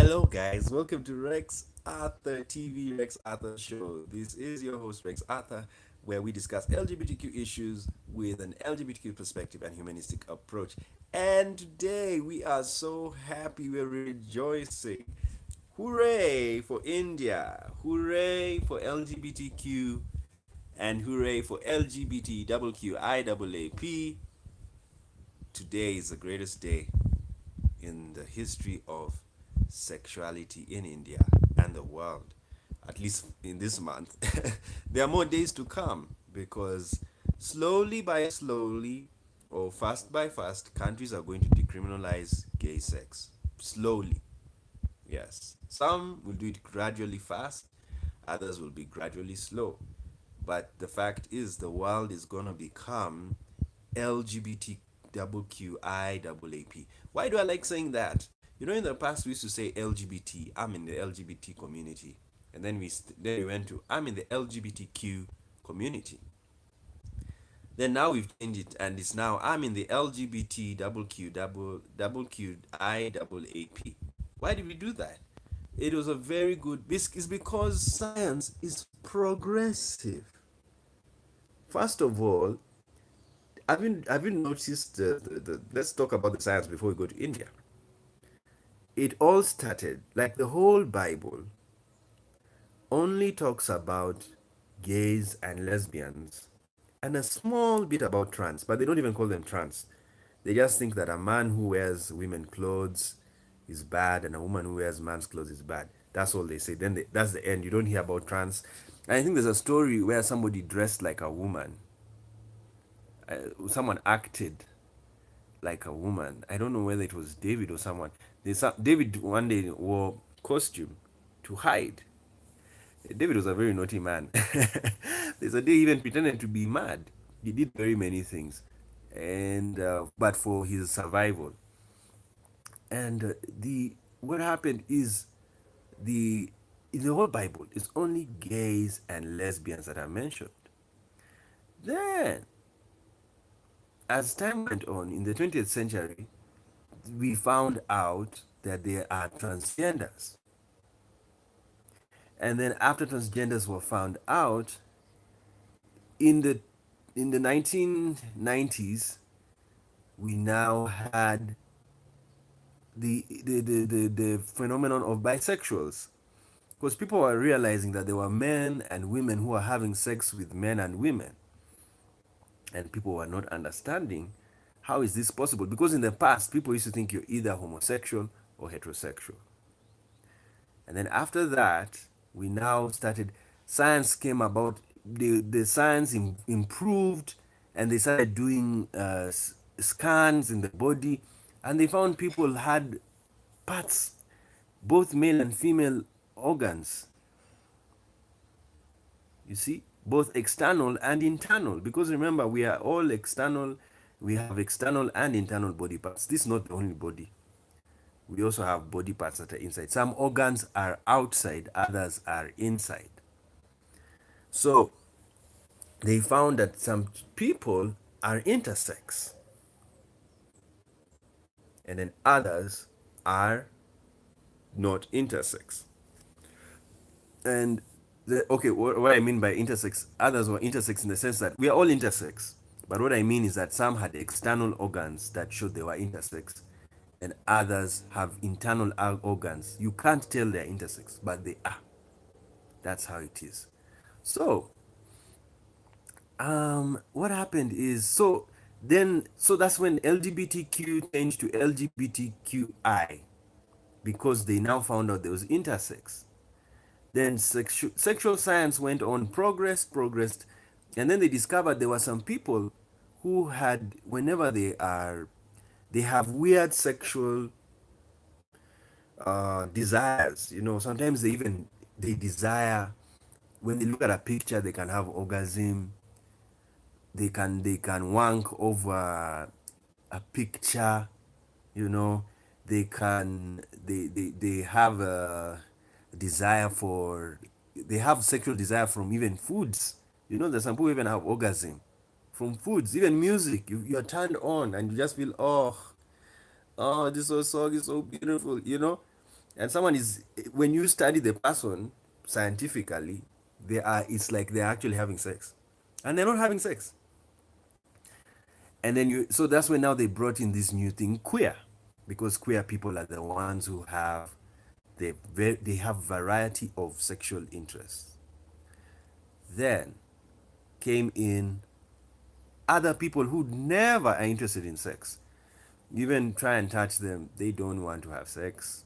Hello, guys. Welcome to Rex Arthur TV, Rex Arthur Show. This is your host, Rex Arthur, where we discuss LGBTQ issues with an LGBTQ perspective and humanistic approach. And today we are so happy, we're rejoicing. Hooray for India! Hooray for LGBTQ! And hooray for LGBT double QIAAP. Today is the greatest day in the history of sexuality in India and the world, at least in this month. There are more days to come because slowly by slowly or fast by fast, countries are going to decriminalize gay sex. Slowly, yes. Some will do it gradually fast, others will be gradually slow. But the fact is, the world is going to become LGBTQIAAP. Why do I like saying that? You know, in the past we used to say LGBT. I'm in the LGBT community, and then then we went to I'm in the LGBTQ community. Then now we've changed it, and it's now I'm in the LGBT QQIAAP. Why did we do that? It was a very good. It's because science is progressive. First of all, have you noticed let's talk about the science before we go to India. It all started like the whole Bible only talks about gays and lesbians and a small bit about trans, but they don't even call them trans. They just think that a man who wears women clothes is bad and a woman who wears man's clothes is bad. That's all they say. That's the end. You don't hear about trans. And I think there's a story where somebody dressed like a woman. Someone acted like a woman. I don't know whether it was David or someone. David one day wore costume to hide. David was a very naughty man. There's a day he even pretended to be mad. He did very many things, and but for his survival. And the what happened is the in the whole Bible it's only gays and lesbians that are mentioned. Then, as time went on in the 20th century, we found out that there are transgenders. And then after transgenders were found out in the 1990s, we now had the phenomenon of bisexuals, because people were realizing that there were men and women who were having sex with men and women, and people were not understanding how is this possible, because in the past people used to think you're either homosexual or heterosexual. And then after that, we now started, science came about, the science improved, and they started doing scans in the body, and they found people had parts, both male and female organs. You see, both external and internal, because remember, we are all external, we have external and internal body parts. This is not the only body. We also have body parts that are inside. Some organs are outside, others are inside. So they found that some people are intersex, and then others are not intersex. And okay, what I mean by intersex, others were intersex in the sense that we are all intersex. But what I mean is that some had external organs that showed they were intersex, and others have internal organs. You can't tell they're intersex, but they are. That's how it is. So, what happened is, so that's when LGBTQ changed to LGBTQI, because they now found out there was intersex. Then sexual science went on, progressed, and then they discovered there were some people who had, whenever they have weird sexual desires. You know, sometimes they desire, when they look at a picture, they can have orgasm. They can wank over a picture. You know, they have a desire for, they have sexual desire from even foods. You know, there's some people even have orgasm from foods, even music. You're turned on and you just feel, oh, this song is so beautiful, you know. And someone is, when you study the person scientifically, it's like they're actually having sex. And they're not having sex. And then so that's when now they brought in this new thing, queer. Because queer people are the ones who have, they have variety of sexual interests. Then came in other people who never are interested in sex. You even try and touch them, they don't want to have sex.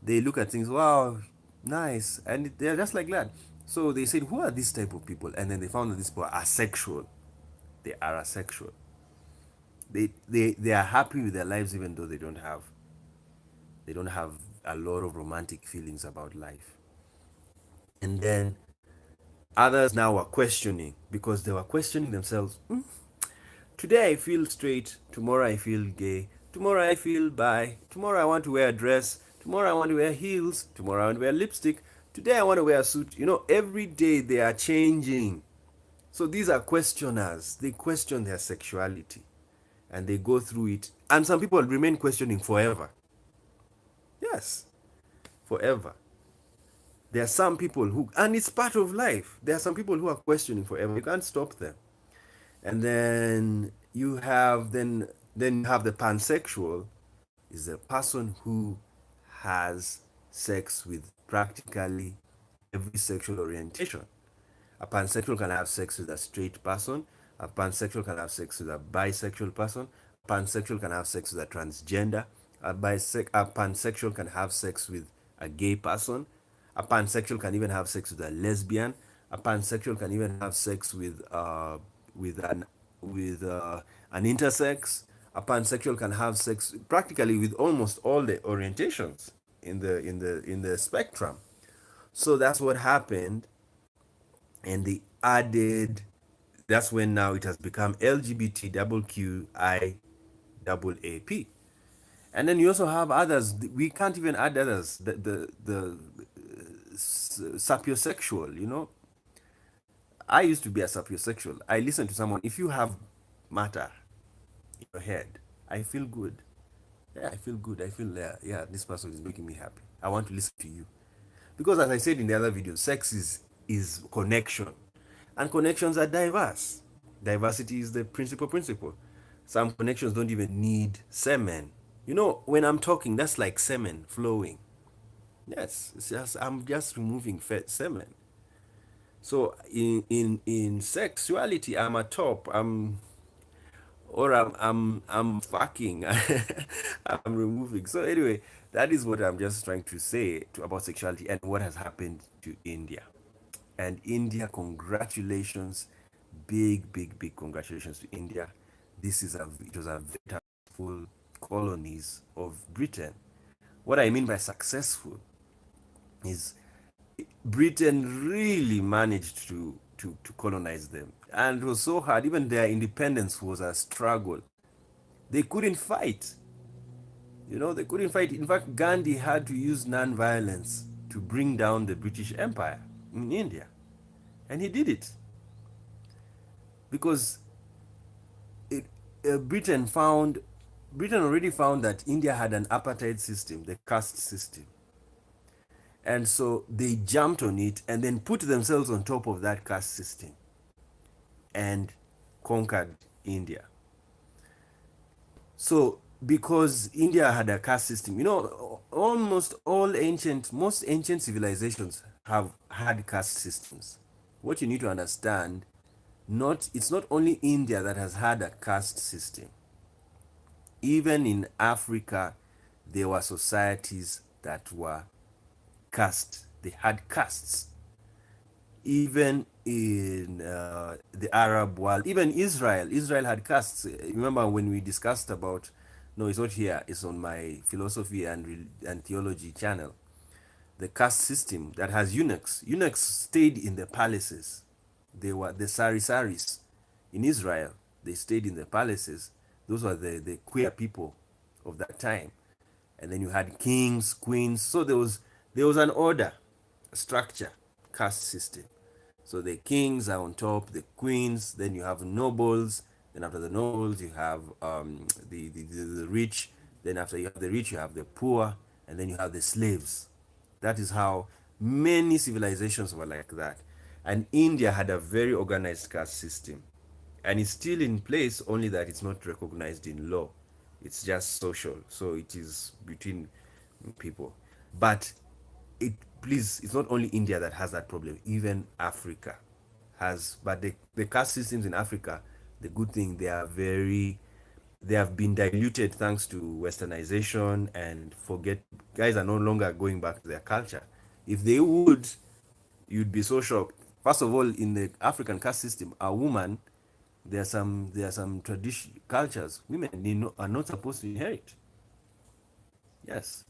They look at things, wow, nice, and they're just like that. So they said, who are these type of people? And then they found that these people are asexual. They are asexual. They are happy with their lives even though they don't have a lot of romantic feelings about life. And then others now are questioning because they were questioning themselves. Today I feel straight, tomorrow I feel gay, tomorrow I feel bi, tomorrow I want to wear a dress, tomorrow I want to wear heels, tomorrow I want to wear lipstick, today I want to wear a suit. Every day they are changing. So these are questioners. They question their sexuality and they go through it. And some people remain questioning forever. Yes, forever. There are some people who, and it's part of life. There are some people who are questioning forever. You can't stop them. And then you have the pansexual, is a person who has sex with practically every sexual orientation. A pansexual can have sex with a straight person. A pansexual can have sex with a bisexual person. A pansexual can have sex with a transgender. A pansexual can have sex with a gay person. A pansexual can even have sex with a lesbian. A pansexual can even have sex with an intersex. A pansexual can have sex practically with almost all the orientations in the spectrum. So that's what happened, and they added. That's when now it has become LGBTQIAAP. And then you also have others. We can't even add others. The sapiosexual. I used to be a sapiosexual. I listen to someone. If you have matter in your head, I feel good. Yeah, I feel good. I feel, yeah, this person is making me happy. I want to listen to you. Because as I said in the other video, sex is connection. And connections are diverse. Diversity is the principle. Some connections don't even need semen. When I'm talking, that's like semen flowing. Yes, I'm just removing semen. So in sexuality, I'm a top. I'm fucking. I'm removing. So anyway, that is what I'm just trying to say about sexuality and what has happened to India. And India, congratulations, big congratulations to India. It was a very successful colonies of Britain. What I mean by successful is Britain really managed to colonize them. And it was so hard. Even their independence was a struggle. They couldn't fight. They couldn't fight. In fact, Gandhi had to use non-violence to bring down the British Empire in India. And he did it because it, Britain already found that India had an apartheid system, the caste system. And so they jumped on it and then put themselves on top of that caste system and conquered India. So because India had a caste system, most ancient civilizations have had caste systems. What you need to understand, it's not only India that has had a caste system. Even in Africa, there were societies that were caste. They had castes. Even in the Arab world, even Israel had castes. Remember when we discussed about, no, it's not here, it's on my philosophy and theology channel, the caste system that has eunuchs. Eunuchs stayed in the palaces. They were the Sarisaris in Israel. They stayed in the palaces. Those were the queer people of that time. And then you had kings, queens. So there was an order, a structure, caste system. So the kings are on top, the queens, then you have nobles, then after the nobles you have the rich, then after you have the rich you have the poor, and then you have the slaves. That is how many civilizations were like that. And India had a very organized caste system. And it's still in place, only that it's not recognized in law. It's just social. So it is between people. But it please, it's not only India that has that problem, even Africa has. But the caste systems in Africa, the good thing, they have been diluted thanks to westernization, and forget, guys are no longer going back to their culture. If they would, you'd be so shocked. First of all, in the African caste system, a woman, there are some tradition cultures women are not supposed to inherit. Yes,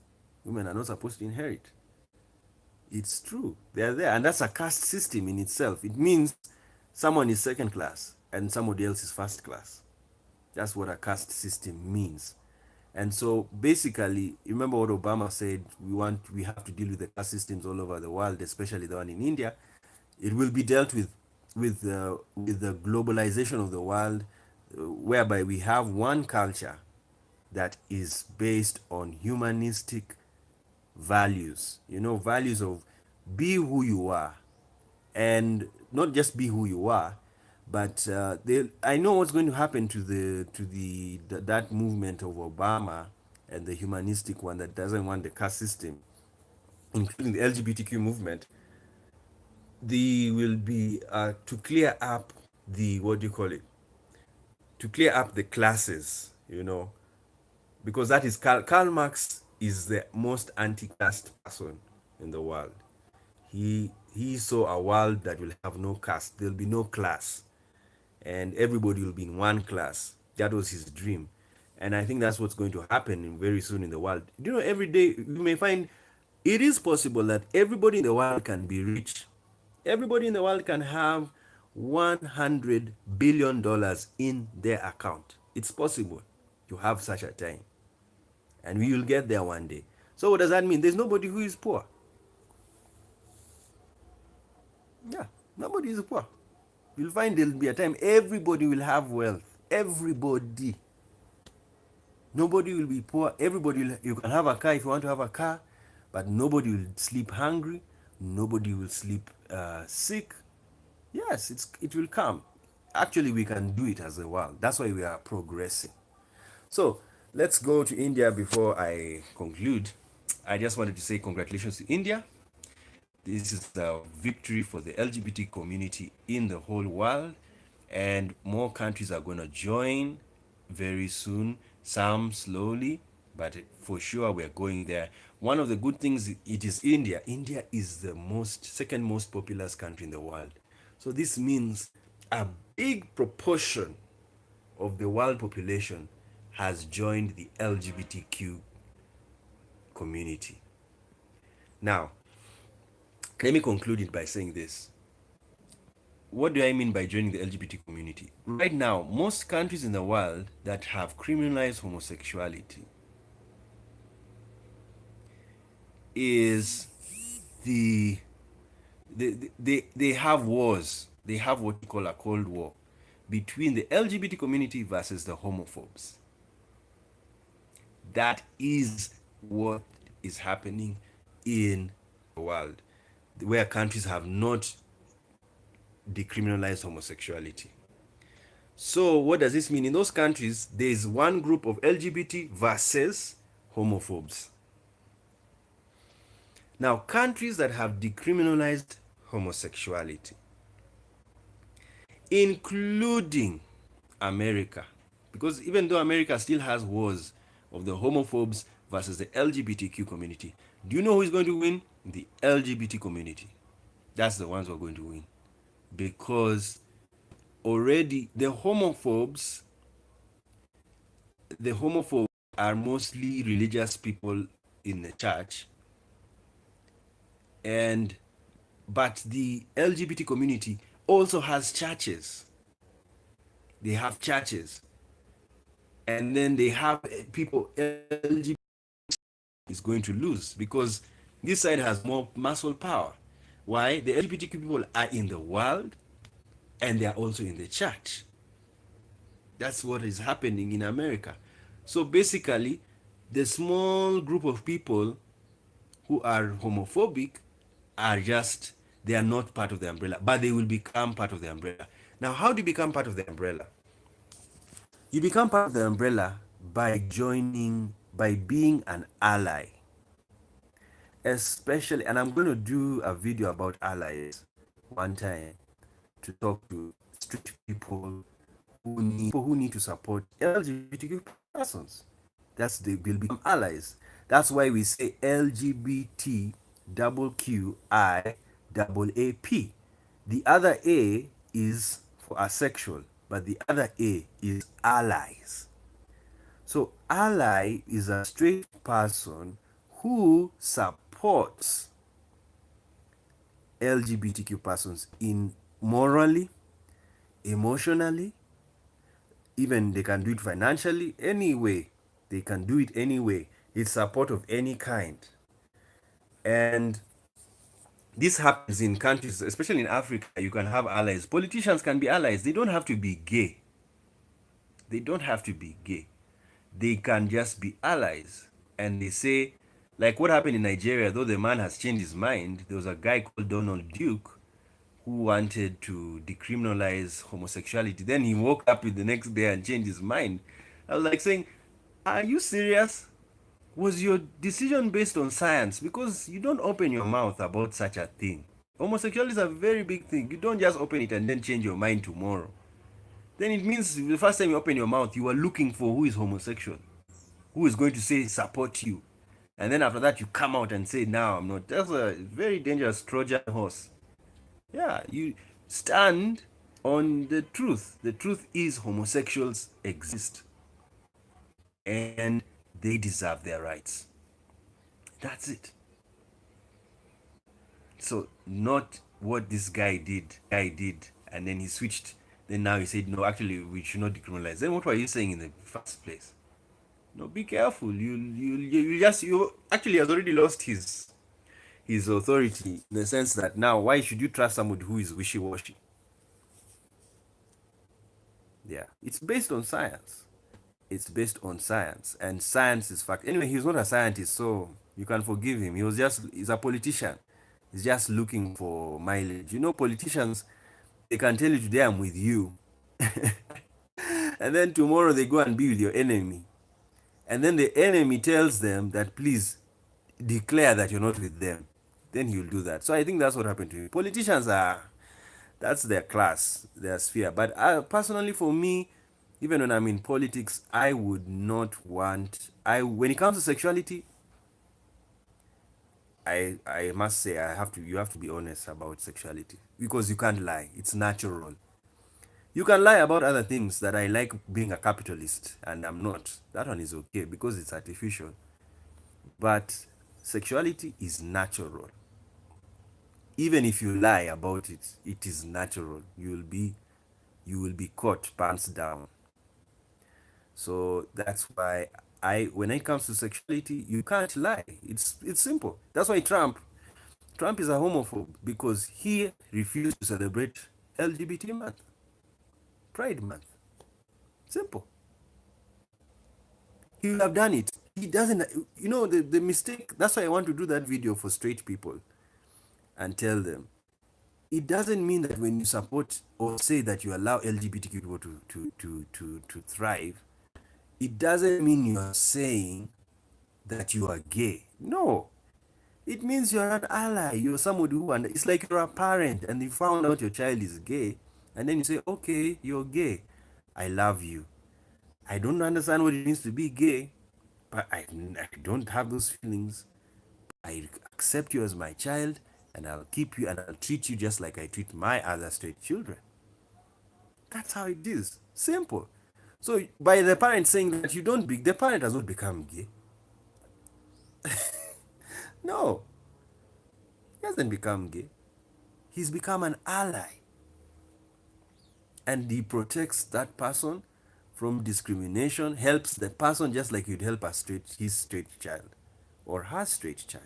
women are not supposed to inherit. It's true. They're there, and that's a caste system in itself. It means someone is second class and somebody else is first class. That's what a caste system means. And so basically, remember what Obama said, we have to deal with the caste systems all over the world, especially the one in India. It will be dealt with the globalization of the world, whereby we have one culture that is based on humanistic values. Values of be who you are, and not just be who you are, but I know what's going to happen to that movement of Obama and the humanistic one that doesn't want the caste system, including the LGBTQ movement. The will be to clear up the, what do you call it, to clear up the classes, because that is Karl Marx is the most anti-caste person in the world. He saw a world that will have no caste. There'll be no class, and everybody will be in one class. That was his dream, and I think that's what's going to happen very soon in the world. Every day you may find it is possible that everybody in the world can be rich. Everybody in the world can have $100 billion in their account. It's possible to have such a time, and we will get there one day. So what does that mean? There's nobody who is poor. Yeah, nobody is poor. You'll find there'll be a time everybody will have wealth. Everybody. Nobody will be poor. Everybody you can have a car if you want to have a car, but nobody will sleep hungry. Nobody will sleep sick. Yes, it will come. Actually, we can do it as a world. That's why we are progressing. So let's go to India before I conclude. I just wanted to say congratulations to India. This is a victory for the LGBT community in the whole world, and more countries are going to join very soon. Some slowly, but for sure we're going there. One of the good things, it is India. India is the second most populous country in the world. So this means a big proportion of the world population has joined the LGBTQ community. Now, let me conclude it by saying this. What do I mean by joining the LGBT community? Right now, most countries in the world that have criminalized homosexuality is they have wars. They have what you call a cold war between the LGBT community versus the homophobes. That is what is happening in the world, where countries have not decriminalized homosexuality. So what does this mean? In those countries, there is one group of LGBT versus homophobes. Now, countries that have decriminalized homosexuality, including America, because even though America still has wars of the homophobes versus the LGBTQ community, do you know who is going to win? The LGBT community. That's the ones who are going to win, because already the homophobes are mostly religious people in the church, and but the LGBT community also has churches. They have churches, and then they have people. LGBT is going to lose because this side has more muscle power. Why? The LGBTQ people are in the world, and they are also in the church. That's what is happening in America. So basically, the small group of people who are homophobic are just, they are not part of the umbrella, but they will become part of the umbrella. Now, how do you become part of the umbrella? You become part of the umbrella by joining, by being an ally, especially, and I'm going to do a video about allies one time to talk to street people who need to support LGBTQ persons. That's, they will become allies. That's why we say LGBT double QI double AP. The other A is for asexual, but the other A is allies. So ally is a straight person who supports LGBTQ persons in morally, emotionally, even they can do it financially, any way. They can do it anyway. It's support of any kind. And this happens in countries, especially in Africa. You can have allies. Politicians can be allies. They don't have to be gay. They don't have to be gay. They can just be allies. And they say, like what happened in Nigeria, though the man has changed his mind, there was a guy called Donald Duke who wanted to decriminalize homosexuality. Then he woke up the next day and changed his mind. I was like saying, are you serious? Was your decision based on science? Because you don't open your mouth about such a thing. Homosexuality is a very big thing. You don't just open it and then change your mind tomorrow. Then it means the first time you open your mouth, you are looking for who is homosexual, who is going to say support you. And then after that, you come out and say, no, I'm not. That's a very dangerous Trojan horse. Yeah, you stand on the truth. The truth is homosexuals exist and they deserve their rights. That's it. So not what this guy did, and then he switched. Then now he said, no, actually, we should not decriminalize. Then what were you saying in the first place? No, be careful. You actually has already lost his authority in the sense that now why should you trust somebody who is wishy-washy? Yeah, it's based on science. It's based on science, and science is fact. Anyway, he's not a scientist, so you can forgive him. He's a politician. He's just looking for mileage. You know, politicians, they can tell you today I'm with you, and then tomorrow they go and be with your enemy, and then the enemy tells them that please declare that you're not with them. Then he'll do that. So I think that's what happened to him. Politicians are, that's their class, their sphere. But personally, for me, even when I'm in politics, I would not want. When it comes to sexuality, I must say you have to be honest about sexuality because you can't lie. It's natural. You can lie about other things that I like being a capitalist and I'm not. That one is okay because it's artificial. But sexuality is natural. Even if you lie about it, it is natural. You will be caught pants down. So that's why when it comes to sexuality, you can't lie. It's simple. That's why Trump is a homophobe because he refused to celebrate LGBT month, Pride month. Simple. He would have done it. He doesn't. The mistake. That's why I want to do that video for straight people and tell them it doesn't mean that when you support or say that you allow LGBTQ people to thrive, it doesn't mean you are saying that you are gay. No. It means you're an ally. You're somebody who, and it's like you're a parent and you found out your child is gay, and then you say, okay, you're gay. I love you. I don't understand what it means to be gay, but I don't have those feelings. I accept you as my child, and I'll keep you and I'll treat you just like I treat my other straight children. That's how it is. Simple. So by the parent saying that the parent has not become gay. No, he hasn't become gay. He's become an ally. And he protects that person from discrimination, helps the person just like you'd help his straight child or her straight child.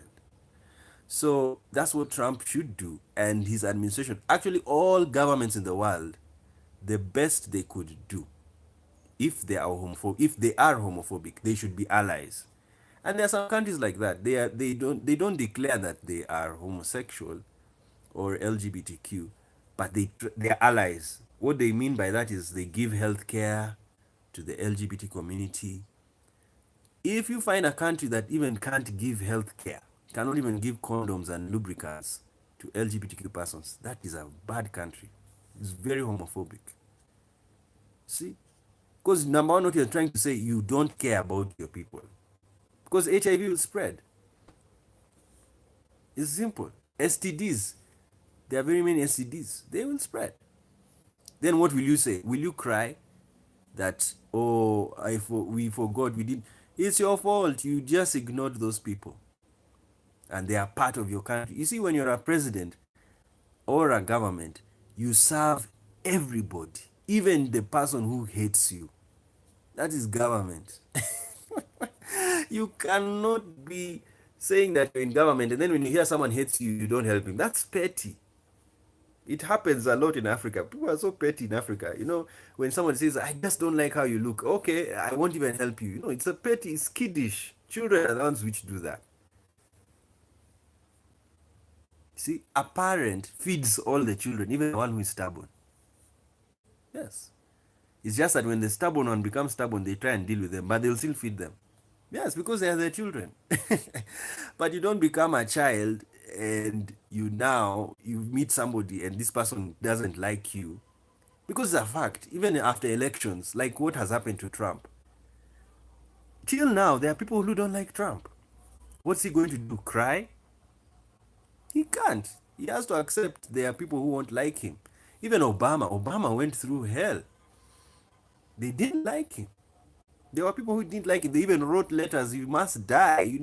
So that's what Trump should do. And his administration, actually all governments in the world, the best they could do, if they are homophobic, they should be allies. And there are some countries like that. They don't declare that they are homosexual or LGBTQ, but they're allies. What they mean by that is they give health care to the LGBT community. If you find a country that even can't give health care, cannot even give condoms and lubricants to LGBTQ persons, that is a bad country. It's very homophobic. See? Because number one, what you're trying to say, you don't care about your people. Because HIV will spread. It's simple. STDs, there are very many STDs. They will spread. Then what will you say? Will you cry that, oh, we forgot, we did? It's your fault. You just ignored those people. And they are part of your country. You see, when you're a president or a government, you serve everybody, even the person who hates you. That is government. You cannot be saying that you're in government and then when you hear someone hates you, you don't help him. That's petty. It happens a lot in Africa. People are so petty in Africa. When someone says, I just don't like how you look, okay, I won't even help you. It's a petty, it's kiddish. Children are the ones which do that. See, a parent feeds all the children, even the one who is stubborn. Yes. It's just that when the stubborn one becomes stubborn, they try and deal with them, but they'll still feed them. Yes, because they are their children. But you don't become a child and you meet somebody and this person doesn't like you. Because it's a fact, even after elections, like what has happened to Trump. Till now, there are people who don't like Trump. What's he going to do? Cry? He can't. He has to accept there are people who won't like him. Even Obama went through hell. They didn't like him. There were people who didn't like it. They even wrote letters, you must die,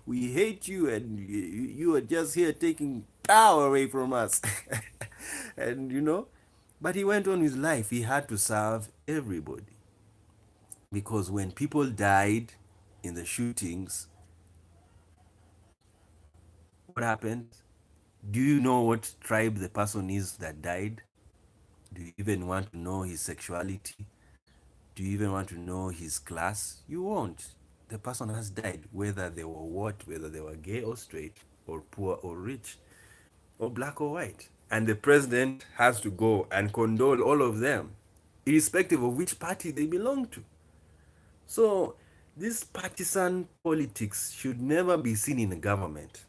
we hate you and you are just here taking power away from us. And but he went on his life. He had to serve everybody. Because when people died in the shootings, what happened? Do you know what tribe the person is that died? Do you even want to know his sexuality? Do you even want to know his class? You won't. The person has died, whether they were what, whether they were gay or straight, or poor or rich, or black or white. And the president has to go and condole all of them, irrespective of which party they belong to. So, this partisan politics should never be seen in the government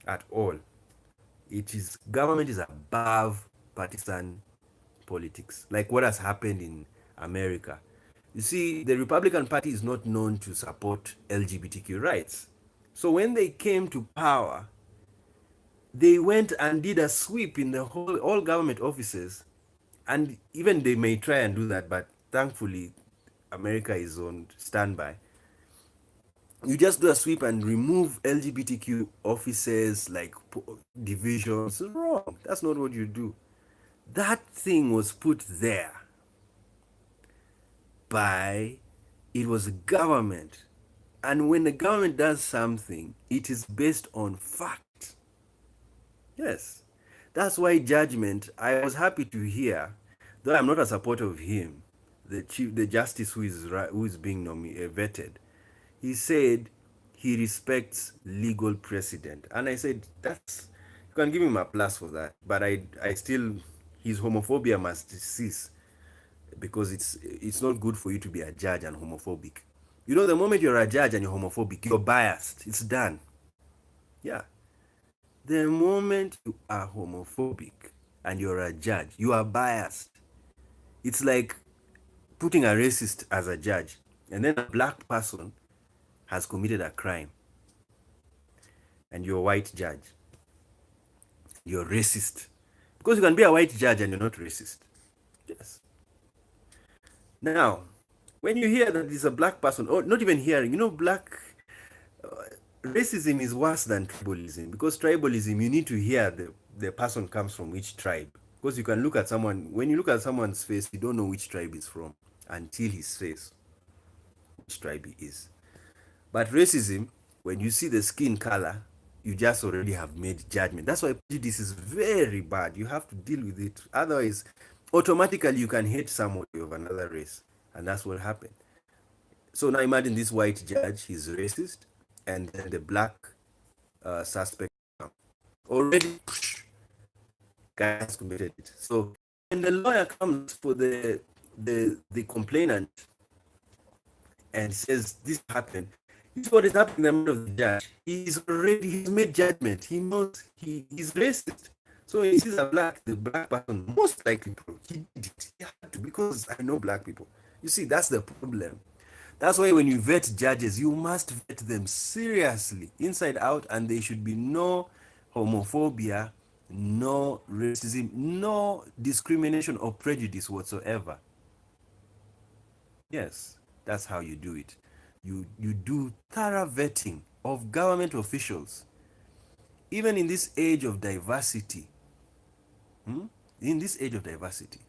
at all. Government is above partisan politics, like what has happened in America. You see, the Republican Party is not known to support LGBTQ rights. So when they came to power, they went and did a sweep in all government offices. And even they may try and do that, but thankfully, America is on standby. You just do a sweep and remove LGBTQ offices, like divisions. It's wrong. That's not what you do. That thing was put there it was government. And when the government does something, it is based on fact. Yes. That's why judgment, I was happy to hear, though I'm not a supporter of him, the justice who is being vetted. He said he respects legal precedent. And I said, you can give him a plus for that. But I still, his homophobia must cease. Because it's not good for you to be a judge and homophobic. The moment you're a judge and you're homophobic, you're biased. It's done. Yeah. The moment you are homophobic and you're a judge, you are biased. It's like putting a racist as a judge, and then a black person has committed a crime, and you're a white judge. You're racist. Because you can be a white judge and you're not racist. Yes. Now, when you hear that it's a black person, or not even hearing, racism is worse than tribalism. Because tribalism, you need to hear the person comes from which tribe. Because you can look at someone, when you look at someone's face, you don't know which tribe he's from until his face, which tribe he is. But racism, when you see the skin color, you just already have made judgment. That's why prejudice is very bad. You have to deal with it. Otherwise, automatically you can hate somebody of another race. And that's what happened. So now imagine this white judge, he's racist. and then the black suspect already guy has committed it. So when the lawyer comes for the complainant and says this happened, this is what is happening in the mind of the judge. He's made judgment. He knows he's racist. So he sees the black person most likely he did it. He had to because I know black people. You see, that's the problem. That's why when you vet judges, you must vet them seriously, inside out, and there should be no homophobia, no racism, no discrimination or prejudice whatsoever. Yes, that's how you do it. You do thorough vetting of government officials. Even in this age of diversity, in this age of diversity,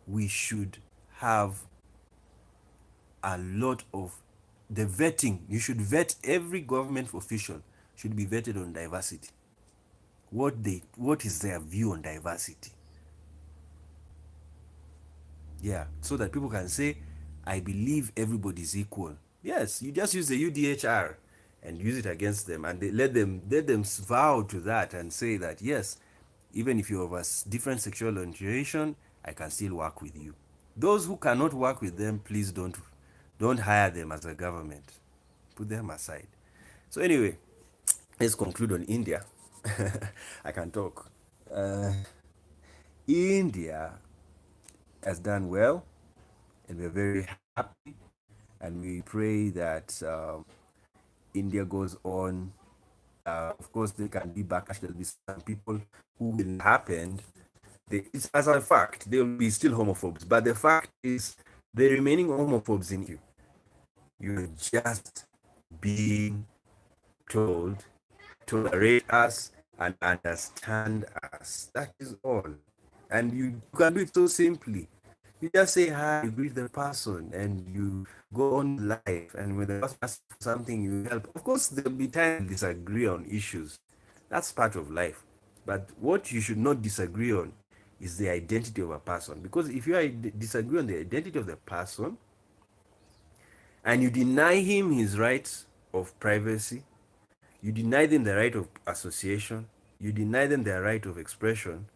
we should have a lot of the vetting. You should vet every government official should be vetted on diversity. What is their view on diversity? Yeah, so that people can say, I believe everybody's equal. Yes, you just use the UDHR and use it against them, and let them vow to that and say that yes, even if you're of a different sexual orientation, I can still work with you. Those who cannot work with them, please don't hire them as a government. Put them aside. So anyway, let's conclude on India. I can talk. Uh, India has done well, and we're very happy, and we pray that India goes on. Of course, there can be backlash. There'll be some people who will happen. It's as a fact, there will be still homophobes, but the fact is, the remaining homophobes in you, you're just being told tolerate us and understand us. That is all. And you can do it so simply. You just say hi, you greet the person, and you go on life. And when the person asks for something, you help. Of course, there'll be times you disagree on issues. That's part of life. But what you should not disagree on is the identity of a person. Because if you disagree on the identity of the person and you deny him his rights of privacy, you deny them the right of association, you deny them their right of expression,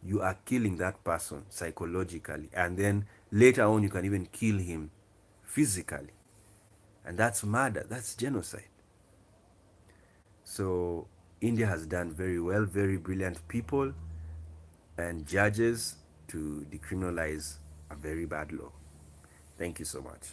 you are killing that person psychologically. And then later on, you can even kill him physically. And that's murder, that's genocide. So, India has done very well, very brilliant people and judges to decriminalize a very bad law. Thank you so much.